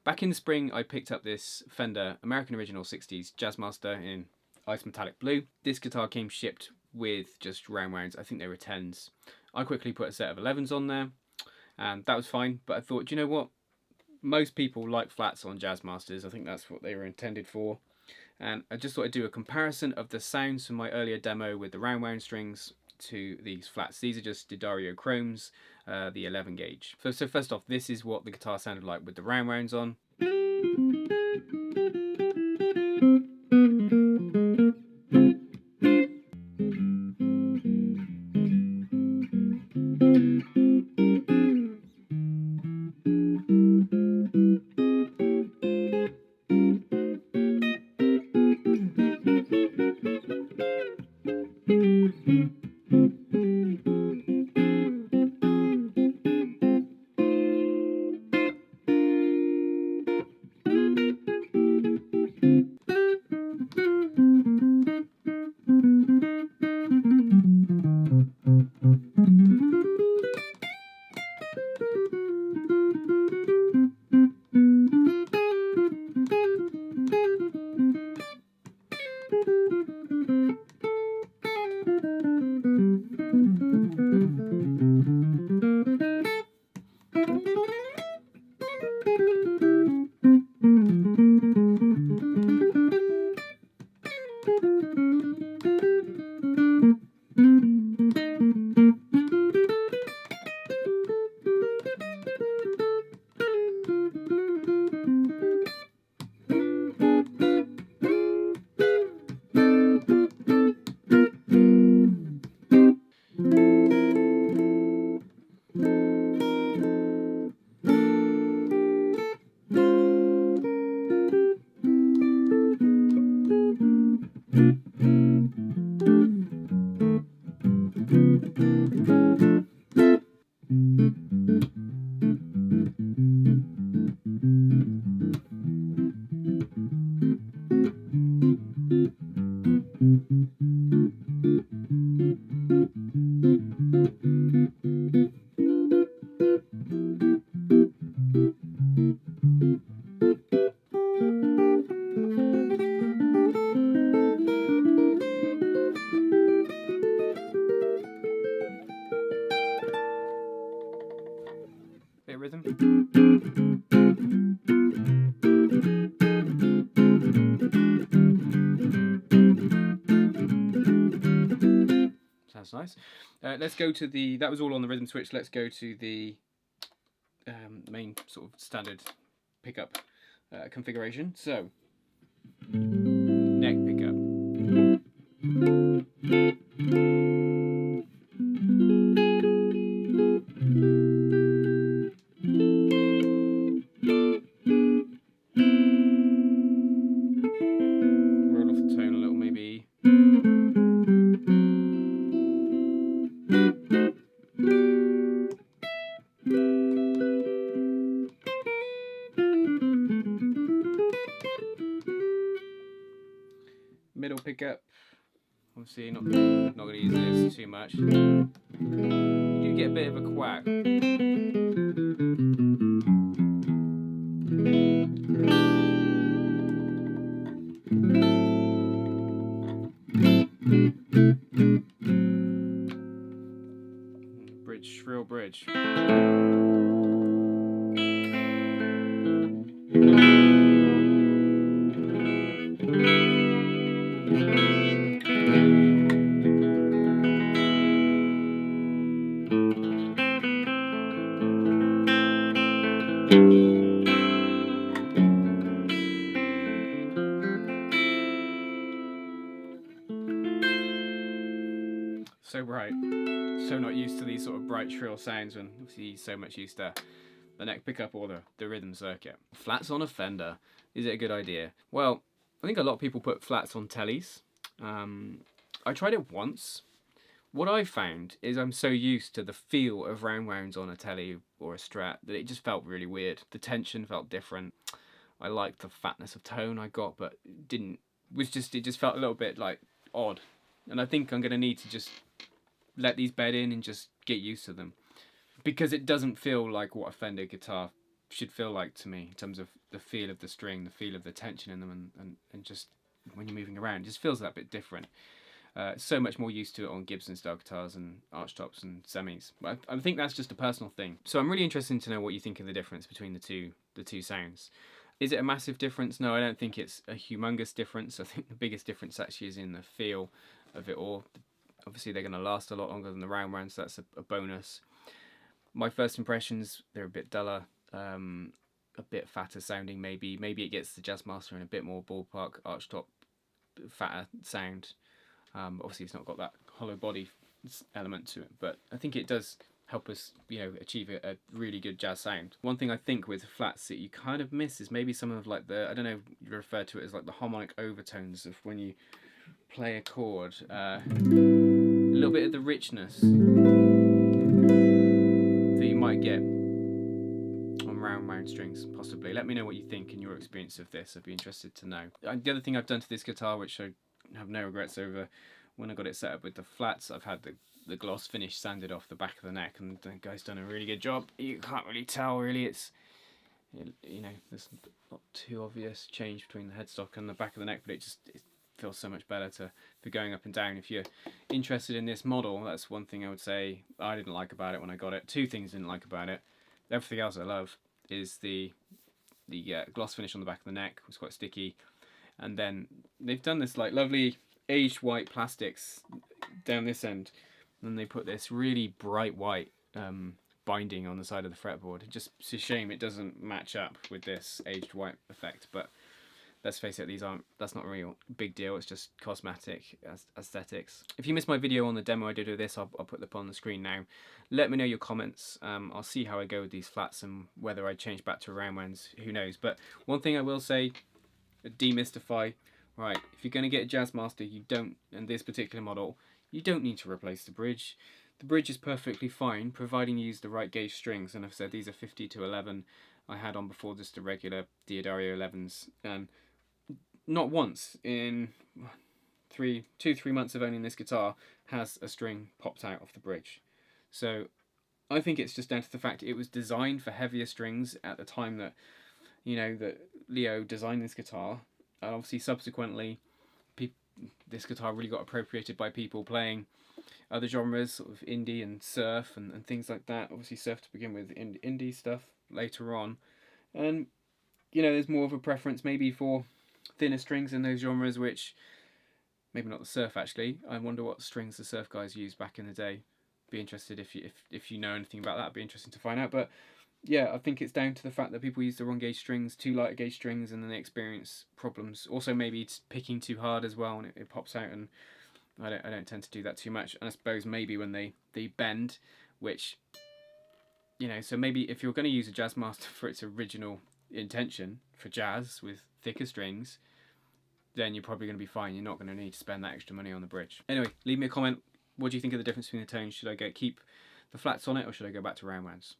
Back in the spring, I picked up this Fender American Original 60s Jazzmaster in ice metallic blue. This guitar came shipped with just roundwounds. I think they were 10s. I quickly put a set of 11s on there, and that was fine. But I thought, do you know what? Most people like flats on Jazzmasters. I think that's what they were intended for. And I just thought I'd do a comparison of the sounds from my earlier demo with the roundwound strings to these flats. These are just D'Addario Chromes, the 11 gauge. So first off, this is what the guitar sounded like with the roundwounds on. Bit of rhythm. Sounds nice. Let's go to the, that was all on the rhythm switch. Let's go to the main sort of standard pickup configuration. So, neck pickup. Roll off the tone a little, maybe. Middle pickup, obviously not going to use this too much. You do get a bit of a quack. Bridge, shrill bridge. So bright. So not used to these sort of bright, shrill sounds when obviously so much used to the neck pickup or the rhythm circuit. Flats on a Fender. Is it a good idea? Well, I think a lot of people put flats on tellies. I tried it once. What I found is I'm so used to the feel of roundwounds on a telly or a Strat that it just felt really weird. The tension felt different. I liked the fatness of tone I got, but it just felt a little bit like odd. And I think I'm going to need to just let these bed in and just get used to them, because it doesn't feel like what a Fender guitar should feel like to me in terms of the feel of the string, the feel of the tension in them, and just when you're moving around, it just feels that bit different. So much more used to it on Gibson style guitars and archtops and semis. But I think that's just a personal thing. So I'm really interested to know what you think of the difference between the two sounds. Is it a massive difference? No, I don't think it's a humongous difference. I think the biggest difference actually is in the feel of it all. Obviously, they're going to last a lot longer than the Roundwound, so that's a bonus. My first impressions, they're a bit duller, a bit fatter sounding maybe. Maybe it gets the Jazzmaster in a bit more ballpark archtop, fatter sound. Obviously, it's not got that hollow body element to it, but I think it does help us, achieve a really good jazz sound. One thing I think with flats that you kind of miss is maybe some of like I don't know, you refer to it as like the harmonic overtones of when you play a chord. A little bit of the richness that you might get on round strings, possibly. Let me know what you think in your experience of this. I'd be interested to know. The other thing I've done to this guitar, which I have no regrets over, when I got it set up with the flats, I've had the gloss finish sanded off the back of the neck, and the guy's done a really good job. You can't really tell, really. It's, there's not too obvious change between the headstock and the back of the neck, but it feels so much better for going up and down. If you're interested in this model, that's one thing I would say I didn't like about it when I got it. Two things I didn't like about it. Everything else I love is the gloss finish on the back of the neck was quite sticky, and then they've done this like lovely aged white plastics down this end, and they put this really bright white binding on the side of the fretboard. It's a shame it doesn't match up with this aged white effect, but let's face it, that's not a real big deal. It's just cosmetic aesthetics. If you missed my video on the demo I did of this, I'll put them on the screen now. Let me know your comments. I'll see how I go with these flats and whether I change back to Roundwounds, who knows. But one thing I will say, demystify, right, if you're going to get a Jazzmaster, you don't, and this particular model, you don't need to replace the bridge. The bridge is perfectly fine, providing you use the right gauge strings. And I've said these are 50 to 11. I had on before just the regular Diodario 11s. And not once in 3 months of owning this guitar has a string popped out of the bridge. So I think it's just down to the fact it was designed for heavier strings at the time that, that Leo designed this guitar. And obviously subsequently this guitar really got appropriated by people playing other genres, sort of indie and surf and things like that. Obviously surf to begin with, indie stuff later on. And, there's more of a preference maybe for thinner strings in those genres, which, maybe not the surf actually. I wonder what strings the surf guys used back in the day. Be interested if you know anything about that. It'd be interesting to find out. But yeah, I think it's down to the fact that people use the wrong gauge strings, too light gauge strings, and then they experience problems. Also, maybe it's picking too hard as well, and it pops out. And I don't tend to do that too much. And I suppose maybe when they bend, which, so maybe if you're going to use a Jazzmaster for its original intention for jazz with thicker strings, then you're probably going to be fine. You're not going to need to spend that extra money on the bridge. Anyway, leave me a comment. What do you think of the difference between the tones? Should I keep the flats on it, or should I go back to Roundwounds?